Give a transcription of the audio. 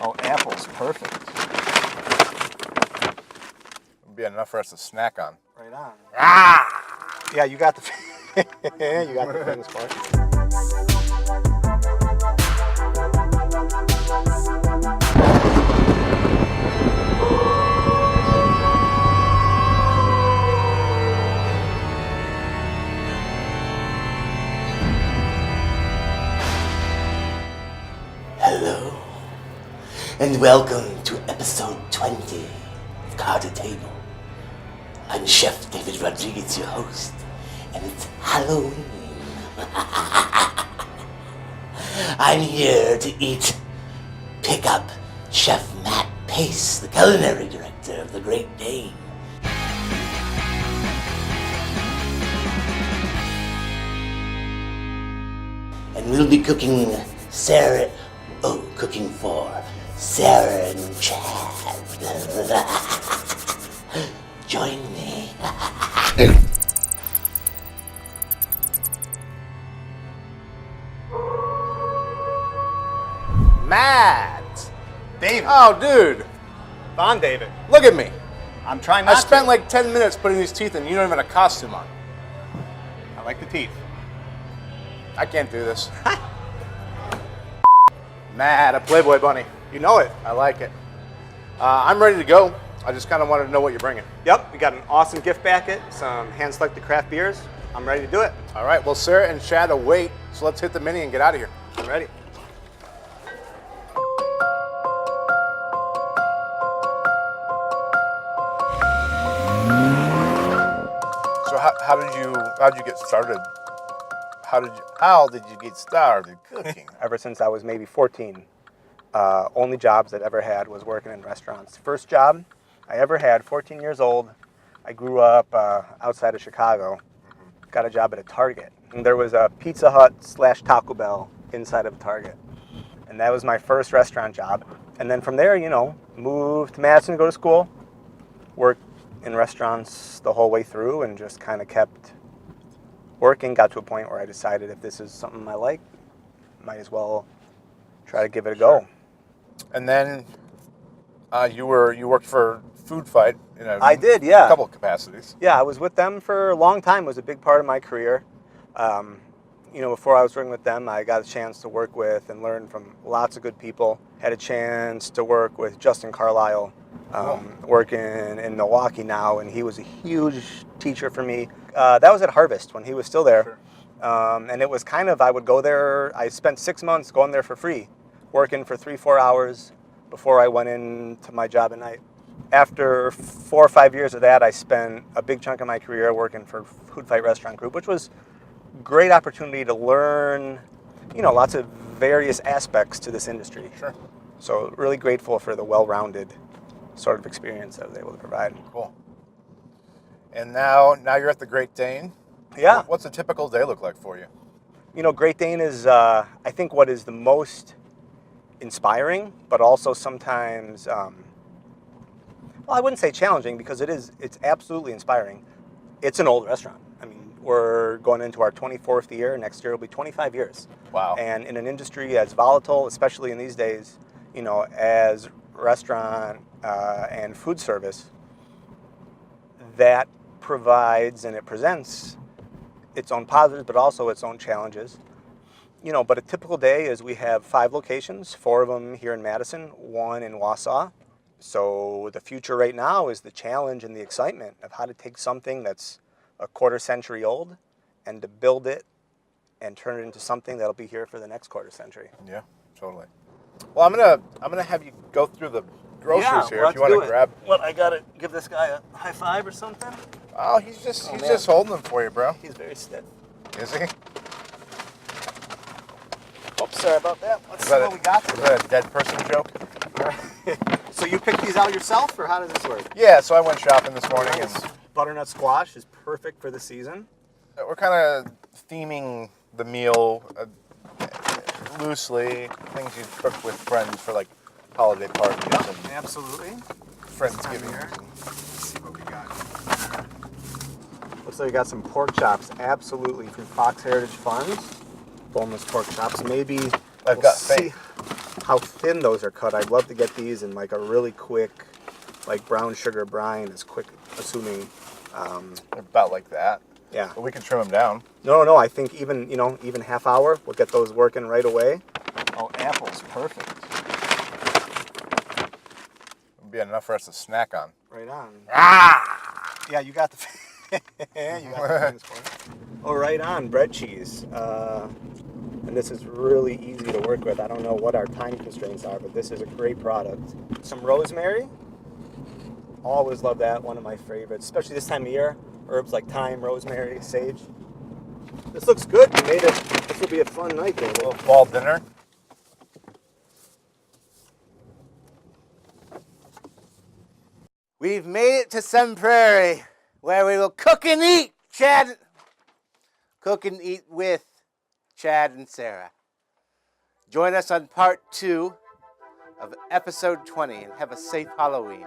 Oh, apples, perfect. It'll be enough for us to snack on. Right on. Ah! Yeah, you got the you got the things for it. Hello, and welcome to episode 20 of Card at Table. I'm Chef David Rodriguez, your host, and it's Halloween. I'm here to eat, pick up Chef Matt Pace, the culinary director of the Great Dane. And we'll be cooking cooking for Sarah and Chad. Join me. Matt! David. Oh, dude. Bon David. Look at me. I'm trying I not spent to. like 10 minutes putting these teeth in. You don't even have a costume on. I like the teeth. I can't do this. Matt, a Playboy bunny. You know it. I like it. I'm ready to go. I just kind of wanted to know what you're bringing. Yep, we got an awesome gift packet, some hand-selected craft beers. I'm ready to do it. All right, well, Sarah and Chad await, so let's hit the mini and get out of here. I'm ready. So how did you get started? How did you get started cooking? Ever since I was maybe 14, only jobs I'd ever had was working in restaurants. First job I ever had, 14 years old. I grew up outside of Chicago. Got a job at a Target. And there was a Pizza Hut / Taco Bell inside of a Target. And that was my first restaurant job. And then from there, moved to Madison to go to school. Worked in restaurants the whole way through and just kind of kept working. Got to a point where I decided if this is something I like, might as well try to give it a go. And then you worked for Food Fight in I did, yeah. A couple of capacities. Yeah, I was with them for a long time. It was a big part of my career. Before I was working with them, I got a chance to work with and learn from lots of good people. Had a chance to work with Justin Carlisle, working in Milwaukee now, and he was a huge teacher for me. That was at Harvest when he was still there. Sure. And it was kind of, I would go there, I spent 6 months going there for free, working for 3-4 hours before I went into my job at night. After 4 or 5 years of that, I spent a big chunk of my career working for Food Fight Restaurant Group, which was a great opportunity to learn, lots of various aspects to this industry. Sure. So really grateful for the well-rounded sort of experience I was able to provide. Cool. And now you're at the Great Dane. Yeah. What's a typical day look like for you? Great Dane is, I think, what is the most inspiring, but also sometimes, I wouldn't say challenging because it's absolutely inspiring. It's an old restaurant. I mean, we're going into our 24th year. Next year will be 25 years. Wow. And in an industry as volatile, especially in these days, as restaurant and food service, that provides and it presents its own positives, but also its own challenges. But a typical day is we have 5 locations, 4 of them here in Madison, 1 in Wausau. So the future right now is the challenge and the excitement of how to take something that's a quarter century old and to build it and turn it into something that'll be here for the next quarter century. Yeah, totally. Well, I'm gonna have you go through the groceries here if you want to grab. What, I gotta give this guy a high five or something? Oh, he's just holding them for you, bro. He's very stiff. Is he? Oops, sorry about that. Let's Is see that what we got Is today. that a dead person joke? So you picked these out yourself, or how does this work? Yeah. So I went shopping this morning, Nice. and Butternut squash is perfect for the season. we're kind of theming the meal loosely. Things you cook with friends for like holiday parties and Absolutely. Friendsgiving. Let's see what we got. Looks like we got some pork chops, absolutely, from Fox Heritage Farms. Boneless pork chops. Maybe I've got faith. how thin those are cut. I'd love to get these in like a really quick, like brown sugar brine, as quick, assuming. About like that. Yeah. But we can trim them down. No. I think even even half hour, we'll get those working right away. Oh, apples, perfect. It'll be enough for us to snack on. Right on. Ah! Yeah, you got the. You got the things for it. Oh, right on. Bread cheese. And this is really easy to work with. I don't know what our time constraints are, but this is a great product. Some rosemary. Always love that. One of my favorites, especially this time of year. Herbs like thyme, rosemary, sage. This looks good. We made it. This will be a fun night, A David. little fall dinner. We've made it to Sun Prairie, where we will cook and eat, Chad. Cook and eat with Chad and Sarah. Join us on part 2 of episode 20 and have a safe Halloween.